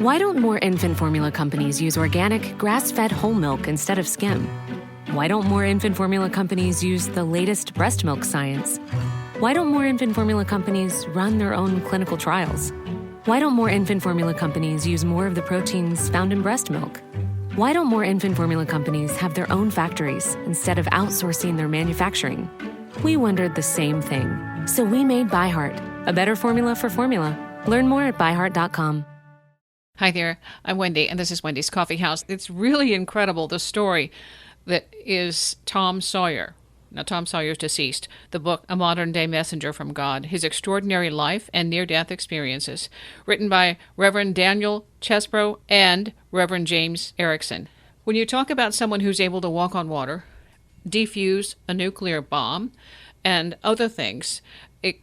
Why don't more infant formula companies use organic, grass-fed whole milk instead of skim? Why don't more infant formula companies use the latest breast milk science? Why don't more infant formula companies run their own clinical trials? Why don't more infant formula companies use more of the proteins found in breast milk? Why don't more infant formula companies have their own factories instead of outsourcing their manufacturing? We wondered the same thing. So we made ByHeart, a better formula for formula. Learn more at byheart.com. Hi there, I'm Wendy, and this is Wendy's Coffee House. It's really incredible, the story that is Tom Sawyer. Now, Tom Sawyer's deceased. The book, A Modern-Day Messenger from God, His Extraordinary Life and Near-Death Experiences, written by Reverend Daniel Chesbro and Reverend James Erickson. When you talk about someone who's able to walk on water, defuse a nuclear bomb, and other things, it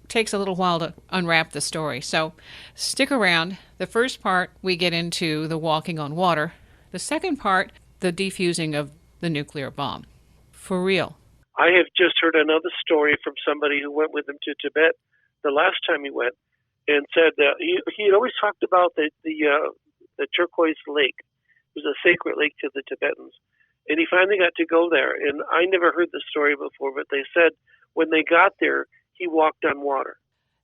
takes a little while to unwrap the story. So stick around. The first part, we get into the walking on water. The second part, the defusing of the nuclear bomb. For real. I have just heard another story from somebody who went with him to Tibet the last time he went, and said that he had always talked about the turquoise lake. It was a sacred lake to the Tibetans. And he finally got to go there. And I never heard this story before, but they said when they got there, he walked on water.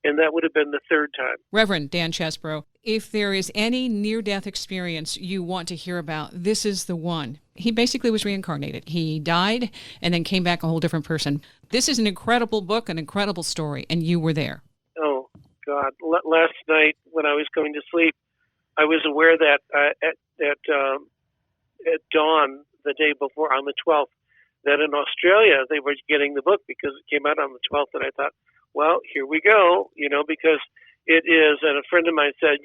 And that would have been the third time. Reverend Dan Chesbro, if there is any near-death experience you want to hear about, this is the one. He basically was reincarnated. He died and then came back a whole different person. This is an incredible book, an incredible story, and you were there. Oh, God. Last night when I was going to sleep, I was aware that at dawn, the day before, on the 12th, that in Australia they were getting the book because it came out on the 12th, and I thought, well, here we go, because it is, and a friend of mine said,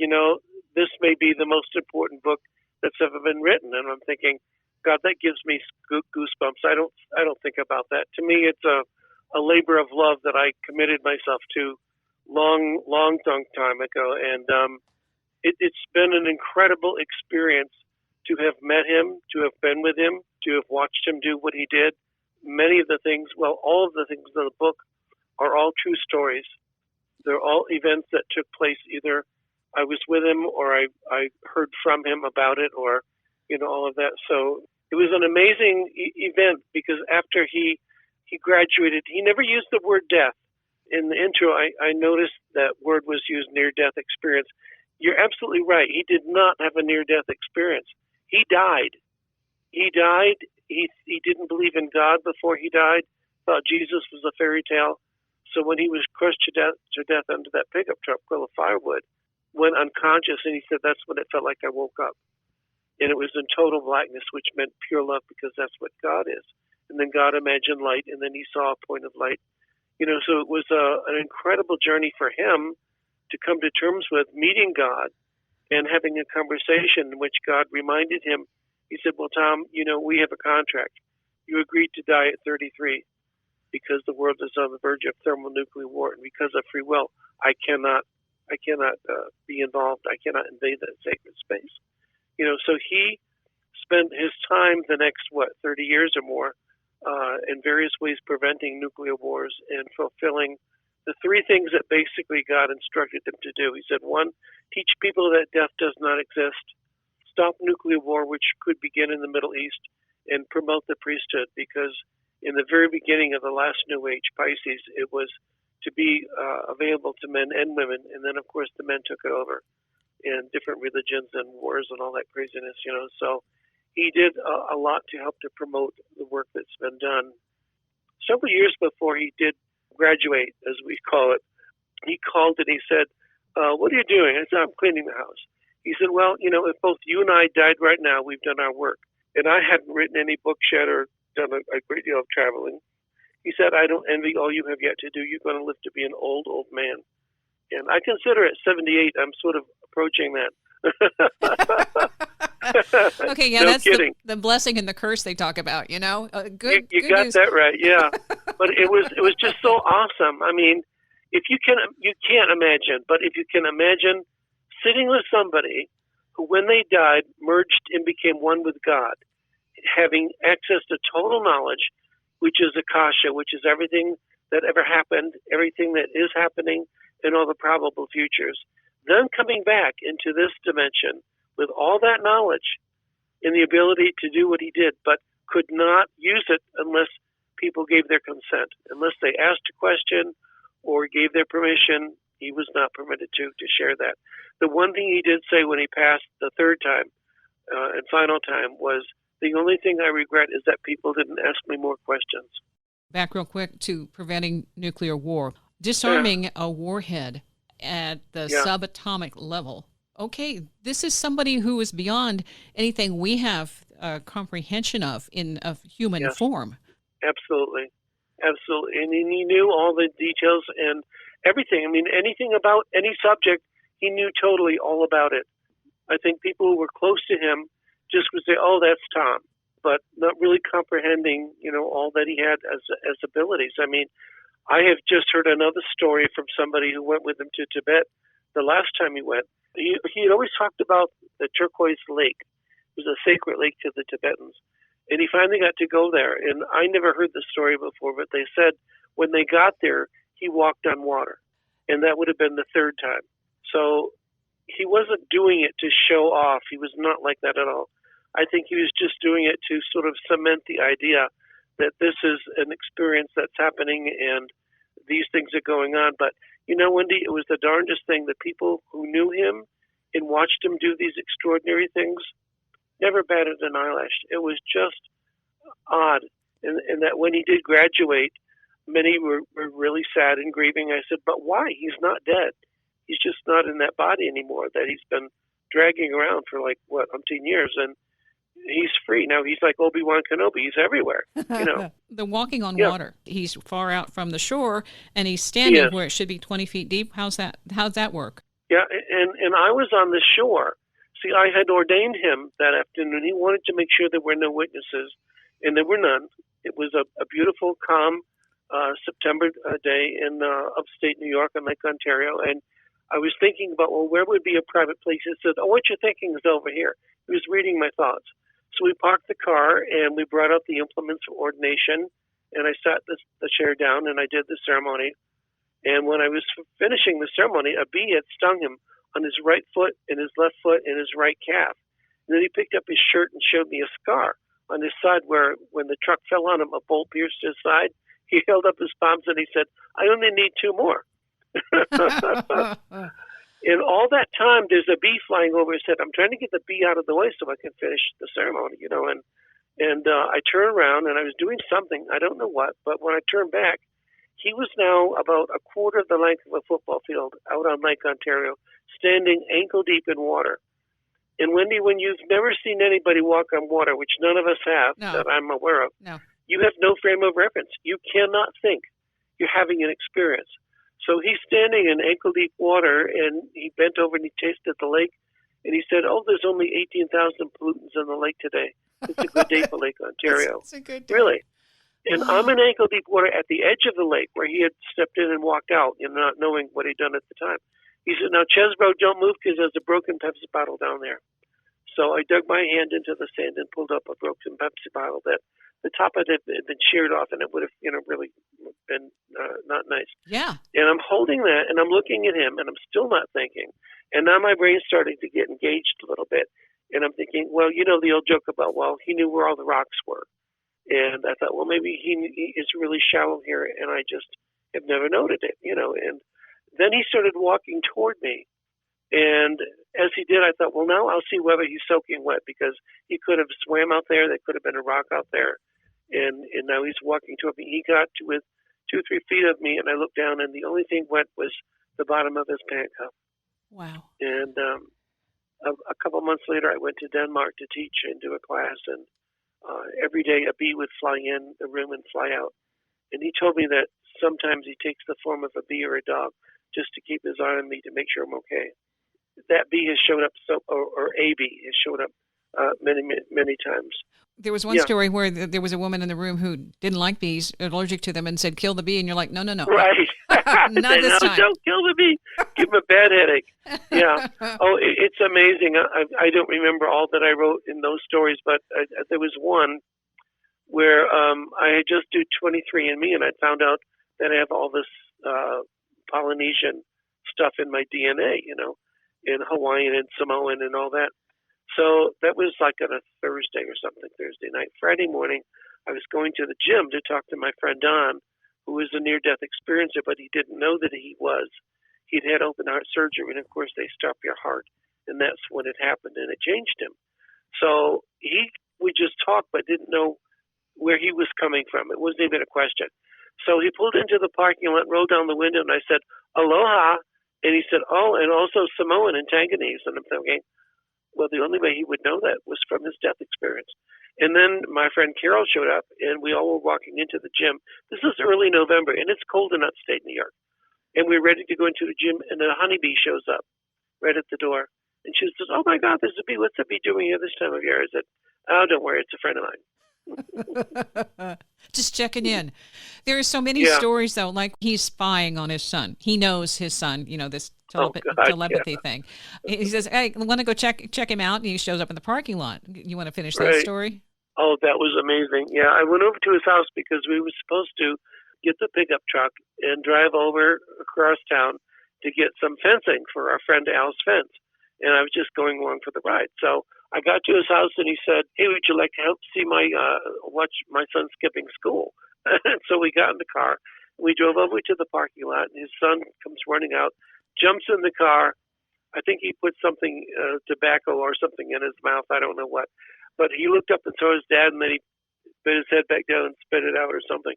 this may be the most important book that's ever been written, and I'm thinking, God, that gives me goosebumps. I don't think about that. To me, it's a labor of love that I committed myself to long time ago, and it's been an incredible experience to have met him, to have been with him, to have watched him do what he did. Many of the things, all of the things in the book are all true stories. They're all events that took place. Either I was with him or I heard from him about it, or, all of that. So it was an amazing event because after he graduated, he never used the word death. In the intro, I noticed that word was used, near-death experience. You're absolutely right. He did not have a near-death experience. He died. He died. He didn't believe in God before he died, thought Jesus was a fairy tale. So when he was crushed to death under that pickup truck full of firewood, went unconscious, and he said, that's when it felt like I woke up. And it was in total blackness, which meant pure love, because that's what God is. And then God imagined light, and then he saw a point of light. So it was an incredible journey for him to come to terms with meeting God and having a conversation in which God reminded him. He said, well, Tom, we have a contract. You agreed to die at 33 because the world is on the verge of thermonuclear war, and because of free will, I cannot be involved. I cannot invade that sacred space. So he spent his time the next, 30 years or more, in various ways preventing nuclear wars and fulfilling the three things that basically God instructed him to do. He said, one, teach people that death does not exist, stop nuclear war, which could begin in the Middle East, and promote the priesthood, because in the very beginning of the last New Age, Pisces, it was to be available to men and women, and then, of course, the men took it over in different religions and wars and all that craziness, So he did a lot to help to promote the work that's been done. Several years before he did graduate, as we call it, he called and he said, what are you doing? I said, I'm cleaning the house. He said, well, if both you and I died right now, we've done our work. And I hadn't written any books yet or done a great deal of traveling. He said, I don't envy all you have yet to do. You're going to live to be an old man. And I consider at 78, I'm sort of approaching that. Okay, yeah, no that's the blessing and the curse they talk about, Good. You good got news. that right, yeah. But it was just so awesome. I mean, you can't imagine, but if you can imagine sitting with somebody who, when they died, merged and became one with God, having access to total knowledge, which is Akasha, which is everything that ever happened, everything that is happening, and all the probable futures. then coming back into this dimension with all that knowledge and the ability to do what he did, but could not use it unless people gave their consent. Unless they asked a question or gave their permission, he was not permitted to share that. The one thing he did say when he passed the third time and final time was, the only thing I regret is that people didn't ask me more questions. Back real quick to preventing nuclear war. Disarming a warhead at the subatomic level. Okay, this is somebody who is beyond anything we have comprehension of in a human form. Absolutely. Absolutely. And he knew all the details and everything. I mean, anything about any subject, he knew totally all about it. I think people who were close to him just would say, oh, that's Tom, but not really comprehending, all that he had as abilities. I mean, I have just heard another story from somebody who went with him to Tibet the last time he went. He had always talked about the turquoise lake. It was a sacred lake to the Tibetans. And he finally got to go there. And I never heard this story before, but they said when they got there, he walked on water. And that would have been the third time. So he wasn't doing it to show off. He was not like that at all. I think he was just doing it to sort of cement the idea that this is an experience that's happening and these things are going on. But, Wendy, it was the darndest thing that people who knew him and watched him do these extraordinary things never batted an eyelash. It was just odd. And that when he did graduate, many were really sad and grieving. I said, but why? He's not dead. He's just not in that body anymore that he's been dragging around for umpteen years. And he's free. Now he's like Obi-Wan Kenobi. He's everywhere, The walking on water. He's far out from the shore, and he's standing where it should be 20 feet deep. How's that work? Yeah, and I was on the shore. See, I had ordained him that afternoon. He wanted to make sure there were no witnesses, and there were none. It was a beautiful, calm September day in upstate New York on Lake Ontario, and I was thinking about, where would be a private place? He said, what you're thinking is over here. He was reading my thoughts. So we parked the car, and we brought out the implements for ordination, and I sat the chair down, and I did the ceremony. And when I was finishing the ceremony, a bee had stung him on his right foot and his left foot and his right calf. And then he picked up his shirt and showed me a scar on his side where when the truck fell on him, a bolt pierced his side. He held up his palms and he said, I only need 2 more. In all that time, there's a bee flying over his head. I'm trying to get the bee out of the way so I can finish the ceremony, and I turned around and I was doing something, I don't know what, but when I turned back, he was now about a quarter of the length of a football field out on Lake Ontario, standing ankle deep in water. And Wendy, when you've never seen anybody walk on water, which none of us have that I'm aware of, you have no frame of reference. You cannot think you're having an experience. So he's standing in ankle-deep water, and he bent over and he tasted the lake, and he said, there's only 18,000 pollutants in the lake today. It's a good day for Lake Ontario. It's a good day. Really. And I'm in ankle-deep water at the edge of the lake where he had stepped in and walked out, not knowing what he'd done at the time. He said, now, Chesbro, don't move because there's a broken Pepsi bottle down there. So I dug my hand into the sand and pulled up a broken Pepsi bottle that the top of it had been sheared off, and it would have, really been not nice. Yeah. And I'm holding that, and I'm looking at him, and I'm still not thinking. And now my brain's starting to get engaged a little bit. And I'm thinking, the old joke about, he knew where all the rocks were. And I thought, maybe he is really shallow here, and I just have never noted it, And then he started walking toward me. And as he did, I thought, now I'll see whether he's soaking wet, because he could have swam out there. There could have been a rock out there. And now he's walking toward me. He got to within 2-3 feet of me, and I looked down, and the only thing wet was the bottom of his pant cuff. Wow. And a couple months later, I went to Denmark to teach and do a class, and every day a bee would fly in the room and fly out. And he told me that sometimes he takes the form of a bee or a dog just to keep his eye on me to make sure I'm okay. That bee has showed up, or a bee has showed up many times. There was one story where there was a woman in the room who didn't like bees, allergic to them, and said, kill the bee. And you're like, no. Right. Not this time. Don't kill the bee. Give him a bad headache. Yeah. It's amazing. I don't remember all that I wrote in those stories, but there was one where I had just do 23andMe, and I found out that I have all this Polynesian stuff in my DNA, in Hawaiian and Samoan and all that. So that was like on a Thursday or something, Thursday night. Friday morning, I was going to the gym to talk to my friend Don, who was a near-death experiencer, but he didn't know that he was. He'd had open heart surgery, and of course they stop your heart, and that's when it happened, and it changed him. So we just talked, but didn't know where he was coming from. It wasn't even a question. So he pulled into the parking lot, rolled down the window, and I said, "Aloha," and he said, "Oh, and also Samoan and Tanganese," and I'm thinking, well, the only way he would know that was from his death experience. And then my friend Carol showed up, and we all were walking into the gym. This is early November, and it's cold in upstate New York. And we're ready to go into the gym, and a honeybee shows up right at the door. And she says, "Oh, my God, there's a bee. What's a bee doing here this time of year?" I said, "Oh, don't worry. It's a friend of mine." Just checking in. There are so many stories, though, like he's spying on his son. He knows his son, this telepathy thing. He says, "Hey, I want to go check him out," and he shows up in the parking lot. You want to finish that story? Oh, that was amazing. Yeah, I went over to his house because we were supposed to get the pickup truck and drive over across town to get some fencing for our friend Al's fence. And I was just going along for the ride. So I got to his house, and he said, "Hey, would you like to help see watch my son skipping school?" And so we got in the car. We drove over to the parking lot, and his son comes running out, jumps in the car. I think he put something, tobacco or something in his mouth. I don't know what. But he looked up and saw his dad, and then he put his head back down and spit it out or something.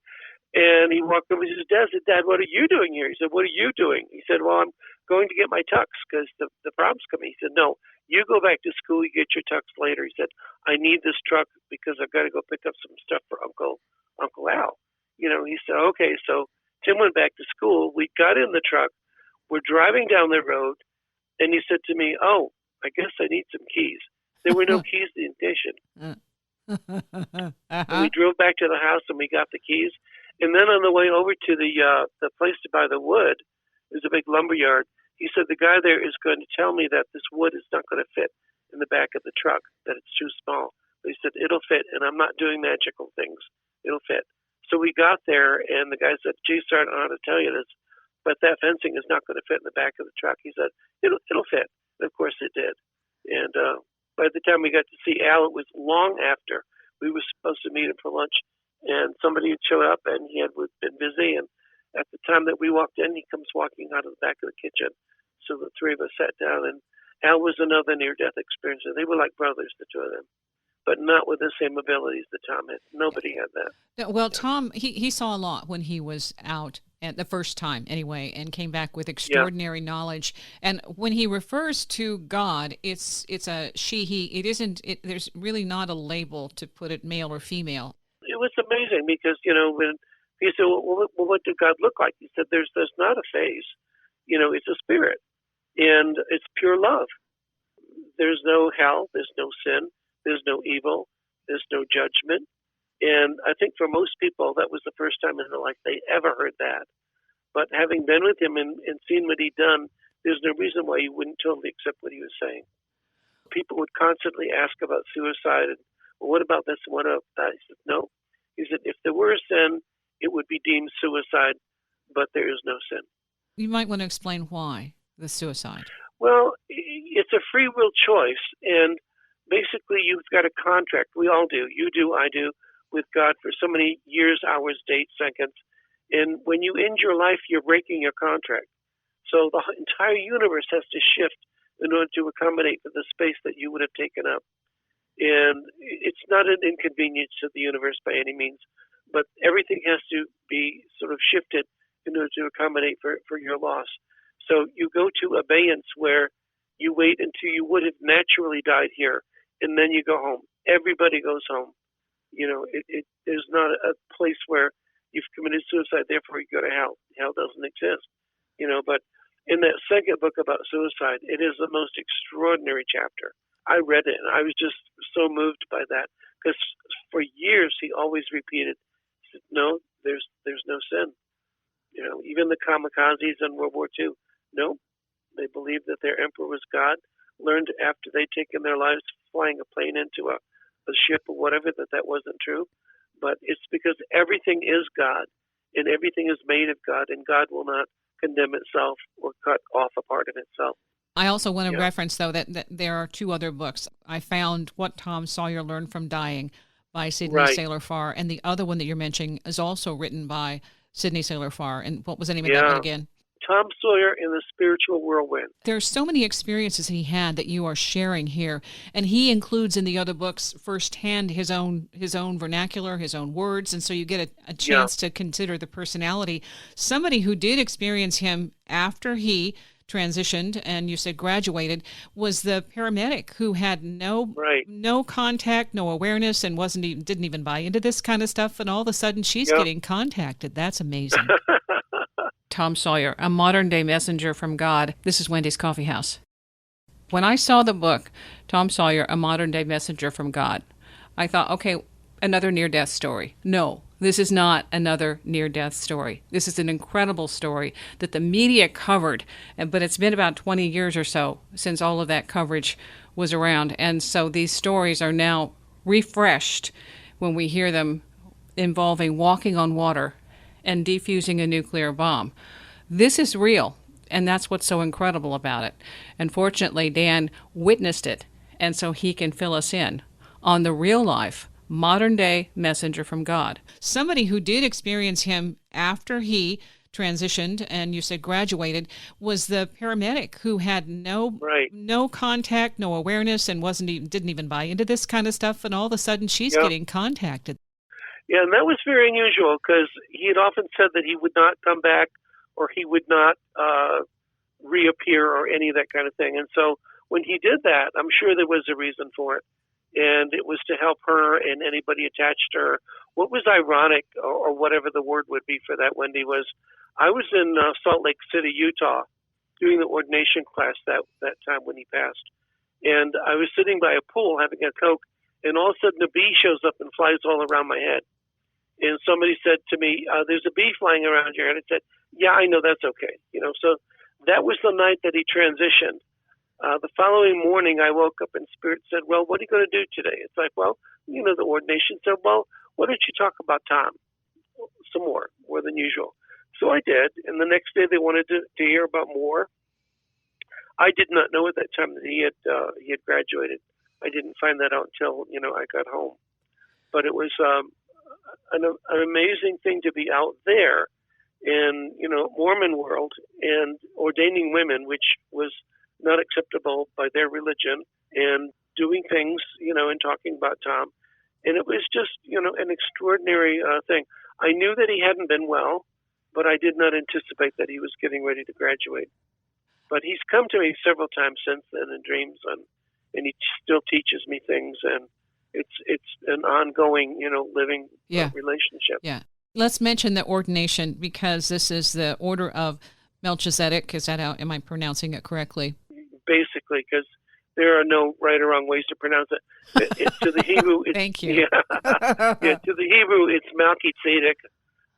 And he walked over to his dad and said, "Dad, what are you doing here?" He said, "What are you doing?" He said, "Well, I'm going to get my tux because the problem's coming." He said, "No, you go back to school. You get your tux later." He said, "I need this truck because I've got to go pick up some stuff for Uncle Al." He said, "Okay." So Tim went back to school. We got in the truck. We're driving down the road, and he said to me, "Oh, I guess I need some keys." There were no keys in the ignition. And we drove back to the house, and we got the keys. And then on the way over to the place to buy the wood, there's a big lumber yard. He said, "The guy there is going to tell me that this wood is not going to fit in the back of the truck, that it's too small." But he said, "It'll fit, and I'm not doing magical things. It'll fit." So we got there, and the guy said, "Gee, sir, I don't know how to tell you this, but that fencing is not going to fit in the back of the truck." He said, It'll fit." And of course it did. And by the time we got to see Al, it was long after we were supposed to meet him for lunch, and somebody had showed up, and he had been busy. And at the time that we walked in, he comes walking out of the back of the kitchen. So the three of us sat down, and Al was another near-death experiencer. They were like brothers, the two of them, but not with the same abilities that Tom had. Nobody had that. Well, Tom, he saw a lot when he was out at the first time anyway, and came back with extraordinary knowledge. And when he refers to God, it's a she, he. It isn't. There's really not a label to put it male or female. It was amazing because when he said, well, "What did God look like?" He said, "There's not a face. It's a spirit, and it's pure love. There's no hell. There's no sin. There's no evil. There's no judgment." And I think for most people, that was the first time in their life they ever heard that. But having been with him and seen what he'd done, there's no reason why you wouldn't totally accept what he was saying. People would constantly ask about suicide and, "Well, what about this and what about that?" He said, "No." He said, "If there were a sin, it would be deemed suicide, but there is no sin." You might want to explain why the suicide. Well, it's a free will choice, and basically you've got a contract. We all do. You do, I do, with God for so many years, hours, days, seconds. And when you end your life, you're breaking your contract. So the entire universe has to shift in order to accommodate for the space that you would have taken up. And it's not an inconvenience to the universe by any means, but everything has to be sort of shifted in order to accommodate for your loss. So you go to abeyance where you wait until you would have naturally died here, and then you go home. Everybody goes home. There's not a place where you've committed suicide, therefore you go to hell. Hell doesn't exist. But in that second book about suicide, it is the most extraordinary chapter. I read it, and I was just so moved by that, because for years he always repeated, he said, "No, there's no sin." Even the kamikazes in World War II, no, they believed that their emperor was God, learned after they'd taken their lives flying a plane into a ship or whatever that wasn't true. But it's because everything is God, and everything is made of God, and God will not condemn itself or cut off a part of itself. I also want to reference, though, that there are two other books. I found What Tom Sawyer Learned from Dying by Sidney Saylor Farr, and the other one that you're mentioning is also written by Sidney Saylor Farr. And what was the name of that one again? Tom Sawyer in the Spiritual Whirlwind. There's so many experiences he had that you are sharing here, and he includes in the other books firsthand his own vernacular, his own words, and so you get a chance to consider the personality. Somebody who did experience him after he transitioned, and you said graduated, was the paramedic who had no contact, no awareness, and didn't even buy into this kind of stuff, and all of a sudden she's getting contacted. That's amazing. Tom Sawyer, a modern-day messenger from God. This is Wendy's Coffee House. When I saw the book, Tom Sawyer, a modern-day messenger from God, I thought, okay, another near-death story. No, this is not another near-death story. This is an incredible story that the media covered, but it's been about 20 years or so since all of that coverage was around, and so these stories are now refreshed when we hear them involving walking on water and defusing a nuclear bomb. This is real, and that's what's so incredible about it. Unfortunately, Dan witnessed it, and so he can fill us in on the real life, modern-day messenger from God. Somebody who did experience him after he transitioned, and you said graduated, was the paramedic who had no contact, no awareness, and didn't even buy into this kind of stuff, and all of a sudden she's getting contacted. Yeah, and that was very unusual because he had often said that he would not come back or he would not reappear or any of that kind of thing. And so when he did that, I'm sure there was a reason for it. And it was to help her and anybody attached to her. What was ironic, or whatever the word would be for that, Wendy, was I was in Salt Lake City, Utah, doing the ordination class that time when he passed. And I was sitting by a pool having a Coke, and all of a sudden a bee shows up and flies all around my head. And somebody said to me, there's a bee flying around your head. I said, yeah, I know, that's okay. So that was the night that he transitioned. The following morning, I woke up and Spirit said, well, what are you going to do today? It's like, well, the ordination said, well, why don't you talk about Tom some more than usual? So I did. And the next day they wanted to hear about more. I did not know at that time that he had graduated. I didn't find that out until, I got home. But it was an amazing thing to be out there in, Mormon world and ordaining women, which was not acceptable by their religion, and doing things, and talking about Tom. And it was just, an extraordinary thing. I knew that he hadn't been well, but I did not anticipate that he was getting ready to graduate. But he's come to me several times since then in dreams, and he still teaches me things, and it's an ongoing, living relationship. Yeah. Let's mention the ordination, because this is the order of Melchizedek. Is that how, am I pronouncing it correctly? Basically, because there are no right or wrong ways to pronounce it. To the Hebrew, it's, thank you. To the Hebrew, it's Melchizedek,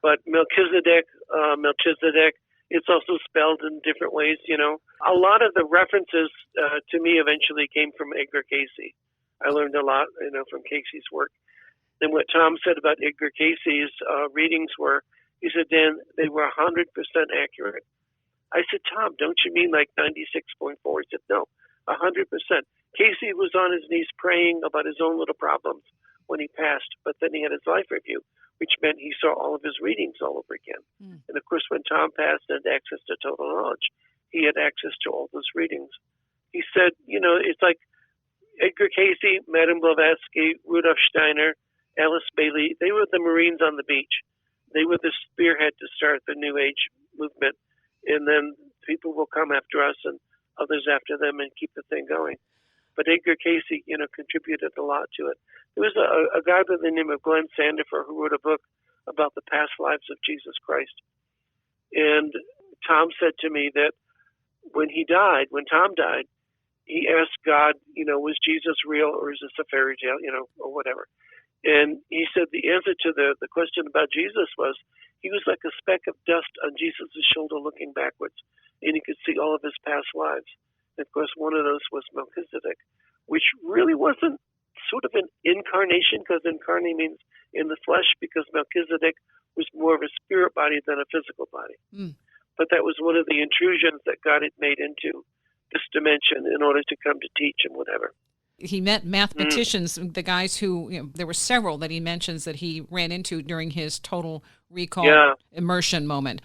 but Melchizedek, it's also spelled in different ways. A lot of the references to me eventually came from Edgar Cayce. I learned a lot, from Casey's work. And what Tom said about Edgar Cayce's readings were, he said, Dan, they were 100% accurate. I said, Tom, don't you mean like 96.4? He said, no, 100%. Casey was on his knees praying about his own little problems when he passed, but then he had his life review, which meant he saw all of his readings all over again. And of course, when Tom passed and had access to total knowledge, he had access to all those readings. He said, it's like Edgar Cayce, Madame Blavatsky, Rudolf Steiner, Alice Bailey, they were the Marines on the beach. They were the spearhead to start the New Age movement. And then people will come after us and others after them and keep the thing going. But Edgar Cayce, contributed a lot to it. There was a guy by the name of Glenn Sandifer who wrote a book about the past lives of Jesus Christ. And Tom said to me that when Tom died, he asked God, was Jesus real, or is this a fairy tale, or whatever. And he said the answer to the question about Jesus was, he was like a speck of dust on Jesus' shoulder looking backwards, and he could see all of his past lives. And of course, one of those was Melchizedek, which really wasn't sort of an incarnation, because incarnate means in the flesh, because Melchizedek was more of a spirit body than a physical body. But that was one of the intrusions that God had made into this dimension in order to come to teach and whatever. He met mathematicians, the guys who, there were several that he mentions that he ran into during his total recall immersion moment.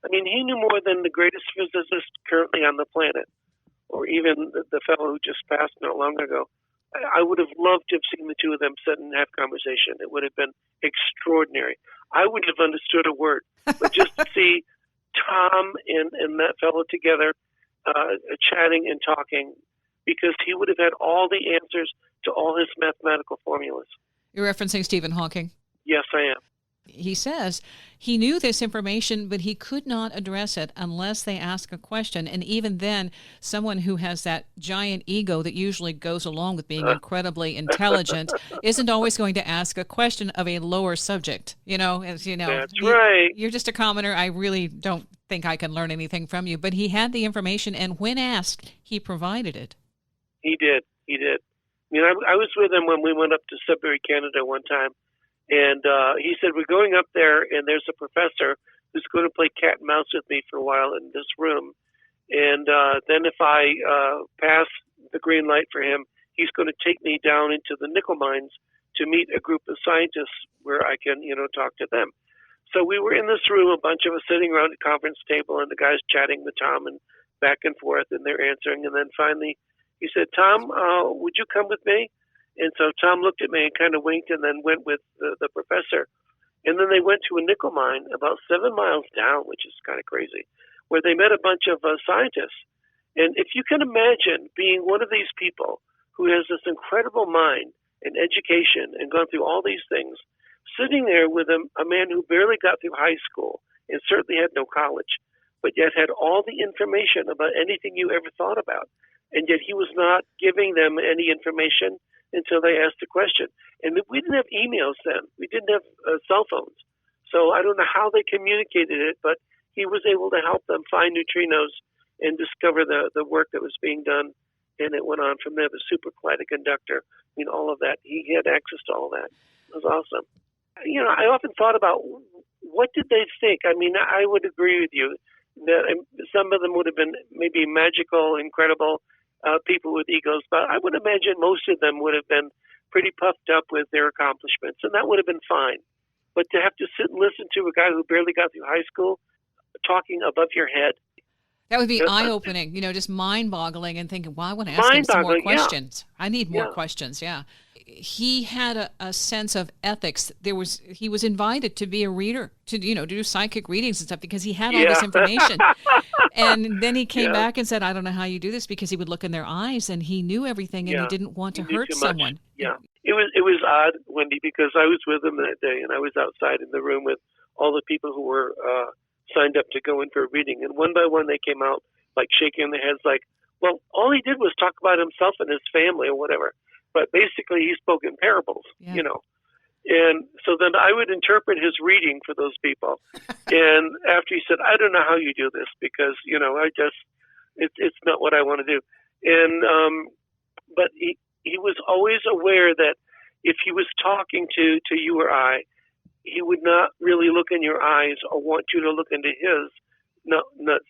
I mean, he knew more than the greatest physicist currently on the planet, or even the fellow who just passed not long ago. I would have loved to have seen the two of them sit and have conversation. It would have been extraordinary. I wouldn't have understood a word, but just to see Tom and that fellow together chatting and talking, because he would have had all the answers to all his mathematical formulas. You're referencing Stephen Hawking? Yes, I am. He says he knew this information, but he could not address it unless they ask a question. And even then, someone who has that giant ego that usually goes along with being incredibly intelligent isn't always going to ask a question of a lower subject. As you know, that's right. You're just a commoner. I really don't think I can learn anything from you. But he had the information, and when asked, he provided it. He did. I mean, I was with him when we went up to Sudbury, Canada one time. And he said, we're going up there, and there's a professor who's going to play cat and mouse with me for a while in this room. And then if I pass the green light for him, he's going to take me down into the nickel mines to meet a group of scientists where I can, talk to them. So we were in this room, a bunch of us sitting around a conference table, and the guys chatting with Tom and back and forth, and they're answering. And then finally he said, Tom, would you come with me? And so Tom looked at me and kind of winked and then went with the professor. And then they went to a nickel mine about 7 miles down, which is kind of crazy, where they met a bunch of scientists. And if you can imagine being one of these people who has this incredible mind and education and gone through all these things, sitting there with a man who barely got through high school and certainly had no college, but yet had all the information about anything you ever thought about. And yet he was not giving them any information until they asked a question. And we didn't have emails then. We didn't have cell phones. So I don't know how they communicated it, but he was able to help them find neutrinos and discover the work that was being done. And it went on from there, the supercollider conductor, all of that. He had access to all that. It was awesome. I often thought about what did they think? I mean, I would agree with you that some of them would have been maybe magical, incredible, people with egos, but I would imagine most of them would have been pretty puffed up with their accomplishments, and that would have been fine. But to have to sit and listen to a guy who barely got through high school talking above your head. That would be eye-opening, just mind-boggling and thinking, well, I want to ask him some more questions. Yeah. I need more questions, He had a sense of ethics. He was invited to be a reader, to do psychic readings and stuff because he had all this information. And then he came back and said, I don't know how you do this, because he would look in their eyes and he knew everything and he didn't want to hurt someone. Yeah. It was odd, Wendy, because I was with him that day and I was outside in the room with all the people who were signed up to go in for a reading. And one by one they came out like shaking their heads like, well, all he did was talk about himself and his family or whatever. But basically he spoke in parables, And so then I would interpret his reading for those people. And after he said, I don't know how you do this because, it's not what I want to do. And, but he was always aware that if he was talking to you or I, he would not really look in your eyes or want you to look into his, not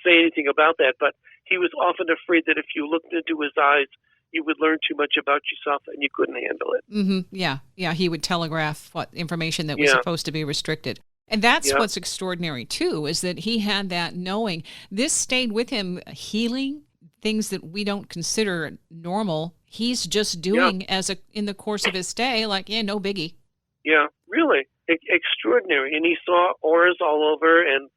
say anything about that. But he was often afraid that if you looked into his eyes, you would learn too much about yourself and you couldn't handle it. Mm-hmm. Yeah. He would telegraph what information that was supposed to be restricted. And that's what's extraordinary, too, is that he had that knowing. This stayed with him, healing things that we don't consider normal. He's just doing in the course of his stay, no biggie. Yeah, really. Extraordinary. And he saw auras all over and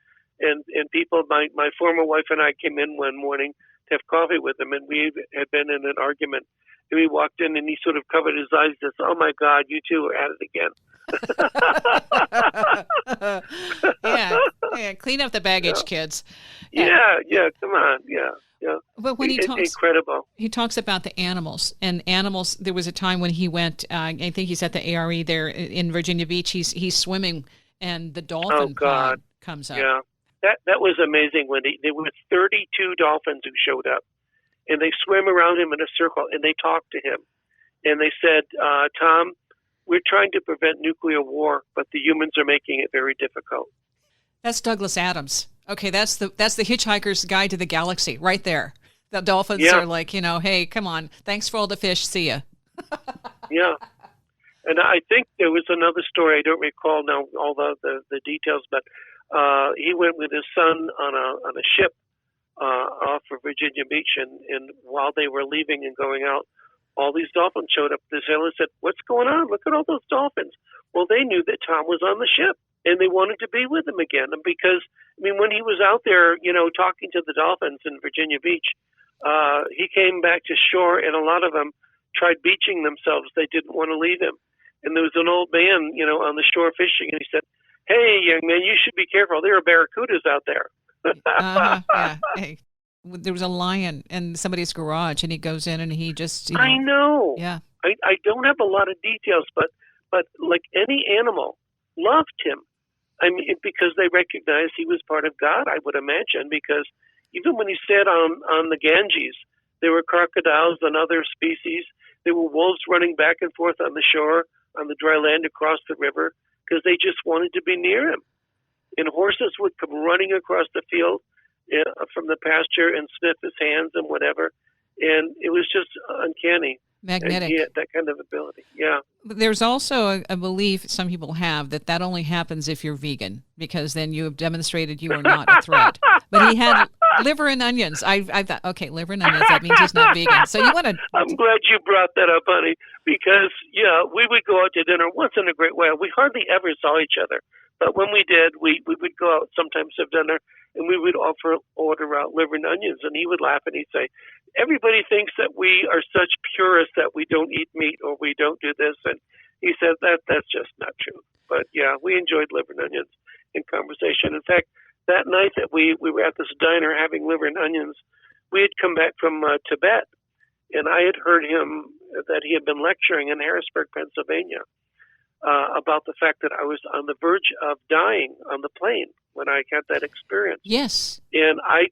people, my former wife and I came in one morning to have coffee with him, and we had been in an argument. And we walked in, and he sort of covered his eyes and said, oh, my God, you two are at it again. Yeah, clean up the baggage, kids. Yeah, come on, yeah. But when he talks about the animals, and animals, there was a time when he went, I think he's at the ARE there in Virginia Beach, he's swimming, and the dolphin pod comes up. Yeah. That was amazing, Wendy. There were 32 dolphins who showed up, and they swam around him in a circle, and they talked to him. And they said, Tom, we're trying to prevent nuclear war, but the humans are making it very difficult. That's Douglas Adams. Okay, that's the Hitchhiker's Guide to the Galaxy right there. The dolphins Yeah. are like, hey, come on. Thanks for all the fish. See ya. Yeah. And I think there was another story. I don't recall now all the details, but he went with his son on a ship off of Virginia Beach, and while they were leaving and going out, all these dolphins showed up. The sailors said, "What's going on? Look at all those dolphins." Well, they knew that Tom was on the ship, and they wanted to be with him again. And because, when he was out there, talking to the dolphins in Virginia Beach, he came back to shore, and a lot of them tried beaching themselves. They didn't want to leave him. And there was an old man, on the shore fishing, and he said, "Hey, young man, you should be careful. There are barracudas out there." Yeah. Hey, there was a lion in somebody's garage, and he goes in and he just, I know. Yeah. I don't have a lot of details, but like any animal, loved him. Because they recognized he was part of God, I would imagine, because even when he sat on the Ganges, there were crocodiles and other species. There were wolves running back and forth on the shore, on the dry land across the river, because they just wanted to be near him. And horses would come running across the field from the pasture and sniff his hands and whatever. And it was just uncanny. Magnetic. And he had that kind of ability. Yeah. There's also a belief some people have that only happens if you're vegan, because then you have demonstrated you are not a threat. But he had liver and onions. I thought, okay, liver and onions, that means he's not vegan. So you want to... I'm glad you brought that up, honey, because, we would go out to dinner once in a great while. We hardly ever saw each other. But when we did, we would go out sometimes have dinner, and we would order out liver and onions, and he would laugh and he'd say, "Everybody thinks that we are such purists that we don't eat meat or we don't do this." And he said that's just not true. But yeah, we enjoyed liver and onions in conversation. In fact, that night that we were at this diner having liver and onions, we had come back from Tibet, and I had heard him that he had been lecturing in Harrisburg, Pennsylvania, about the fact that I was on the verge of dying on the plane when I had that experience. Yes. And I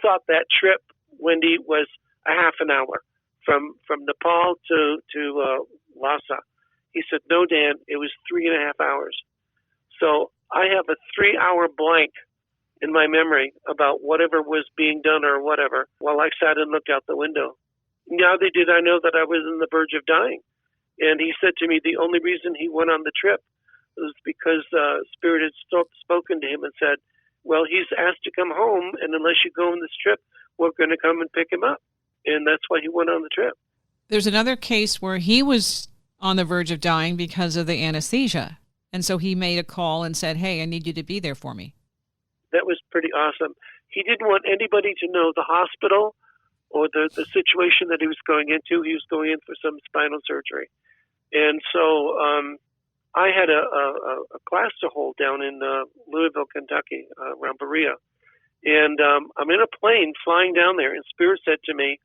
thought that trip, Wendy, was a half an hour from Nepal to Lhasa. He said, "No, Dan, it was 3.5 hours." So I have a 3-hour blank in my memory about whatever was being done or whatever while I sat and looked out the window. Neither did I know that I was on the verge of dying. And he said to me the only reason he went on the trip was because Spirit had spoken to him and said, "Well, he's asked to come home, and unless you go on this trip, we're going to come and pick him up." And that's why he went on the trip. There's another case where he was on the verge of dying because of the anesthesia. And so he made a call and said, "Hey, I need you to be there for me." That was pretty awesome. He didn't want anybody to know the hospital or the situation that he was going into. He was going in for some spinal surgery. And so I had a class to hold down in Louisville, Kentucky, around Berea. And I'm in a plane flying down there, and Spirit said to me,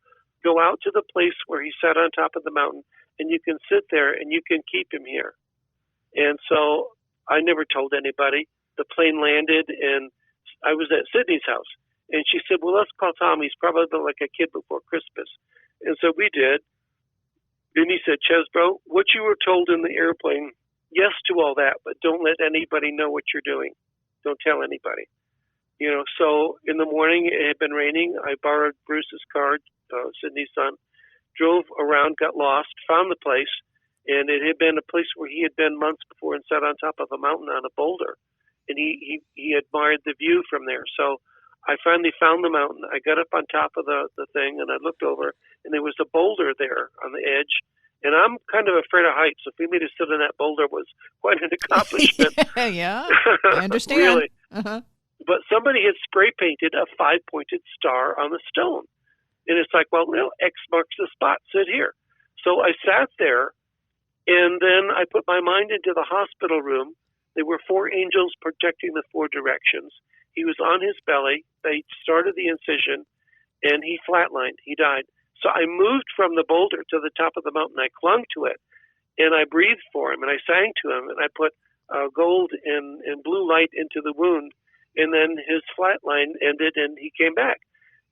"Go out to the place where he sat on top of the mountain, and you can sit there, and you can keep him here." And so I never told anybody. The plane landed, and I was at Sydney's house. And she said, "Well, let's call Tom. He's probably like a kid before Christmas." And so we did. And he said, "Chesbro, what you were told in the airplane, yes to all that, but don't let anybody know what you're doing. Don't tell anybody." So in the morning, it had been raining. I borrowed Bruce's car, Sydney's son, drove around, got lost, found the place, and it had been a place where he had been months before and sat on top of a mountain on a boulder. And he admired the view from there. So I finally found the mountain. I got up on top of the thing, and I looked over, and there was a boulder there on the edge. And I'm kind of afraid of heights, so for me to sit on that boulder was quite an accomplishment. Yeah, I understand. Really. Uh-huh. But somebody had spray painted a 5-pointed star on the stone. And it's like, well, X marks the spot. Sit here. So I sat there, and then I put my mind into the hospital room. There were 4 angels protecting the 4 directions. He was on his belly. They started the incision, and he flatlined. He died. So I moved from the boulder to the top of the mountain. I clung to it, and I breathed for him, and I sang to him, and I put gold and blue light into the wound. And then his flatline ended, and he came back.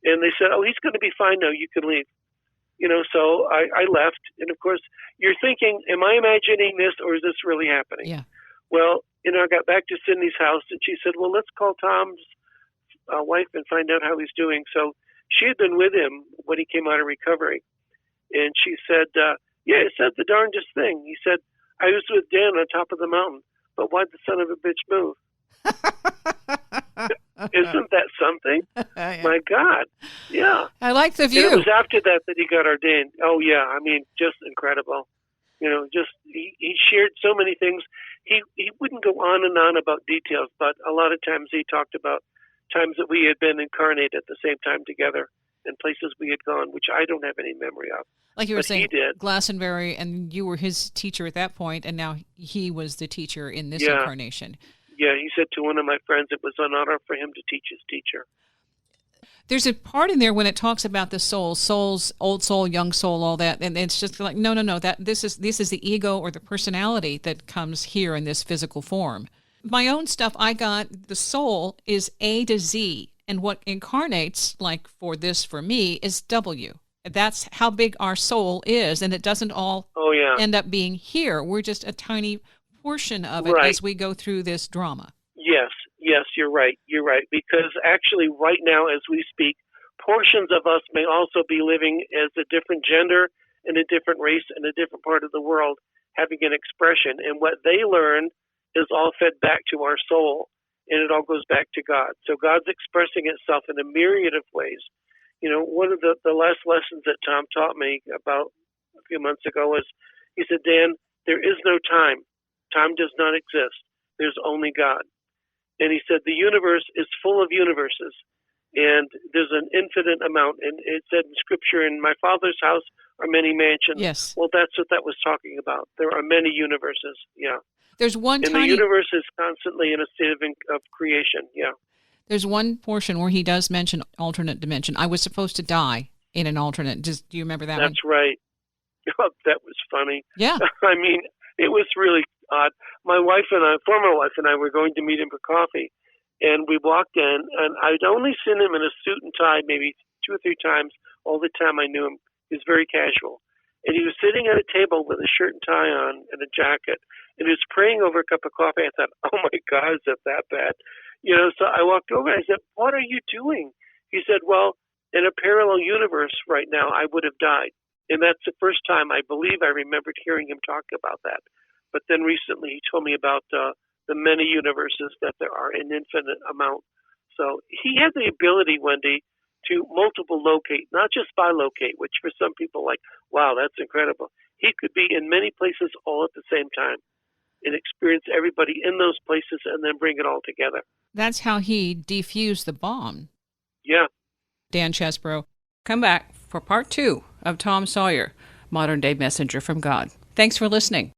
And they said, "Oh, he's going to be fine now. You can leave." So I left. And, of course, you're thinking, am I imagining this, or is this really happening? Yeah. Well, I got back to Sydney's house, and she said, "Well, let's call Tom's wife and find out how he's doing." So she had been with him when he came out of recovery. And she said, yeah, it said the darndest thing. He said, I was with Dan on top of the mountain, but why'd the son of a bitch move? Isn't that something? Yeah. My God. Yeah. I like the view. And it was after that he got ordained. Oh, yeah. I mean, just incredible. Just he shared so many things. He wouldn't go on and on about details, but a lot of times he talked about times that we had been incarnate at the same time together and places we had gone, which I don't have any memory of. Like you were saying, he did. Glastonbury, and you were his teacher at that point, and now he was the teacher in this incarnation. Yeah, he said to one of my friends it was an honor for him to teach his teacher. There's a part in there when it talks about the souls, old soul, young soul, all that, and it's just like, no, that this is the ego or the personality that comes here in this physical form. My own stuff, I got the soul is A to Z, and what incarnates, like for me, is W. That's how big our soul is, and it doesn't all end up being here. We're just a tiny portion of it as we go through this drama. Yes, you're right. Because actually right now as we speak, portions of us may also be living as a different gender and a different race in a different part of the world, having an expression. And what they learn is all fed back to our soul, and it all goes back to God. So God's expressing itself in a myriad of ways. One of the last lessons that Tom taught me about a few months ago was, he said, Dan, there is no time. Time does not exist. There's only God. And he said the universe is full of universes, and there's an infinite amount. And it said in Scripture, in my Father's house are many mansions. Yes. Well, that's what that was talking about. There are many universes, yeah. There's one and the universe is constantly in a state of creation, yeah. There's one portion where he does mention alternate dimension. I was supposed to die in an alternate. Do you remember that one? That's right. That was funny. Yeah. I mean, it was really odd. My former wife and I were going to meet him for coffee, and we walked in, and I'd only seen him in a suit and tie maybe 2 or 3 times all the time I knew him. He was very casual. And he was sitting at a table with a shirt and tie on and a jacket, and he was praying over a cup of coffee. I thought, oh my God, is it that bad? So I walked over and I said, what are you doing? He said, well, in a parallel universe right now, I would have died. And that's the first time I believe I remembered hearing him talk about that. But then recently he told me about the many universes that there are, an infinite amount. So he had the ability, Wendy, to multiple locate, not just bilocate, which for some people like, wow, that's incredible. He could be in many places all at the same time and experience everybody in those places and then bring it all together. That's how he defused the bomb. Yeah. Dan Chesbro. Come back for part 2 of Tom Sawyer, Modern Day Messenger from God. Thanks for listening.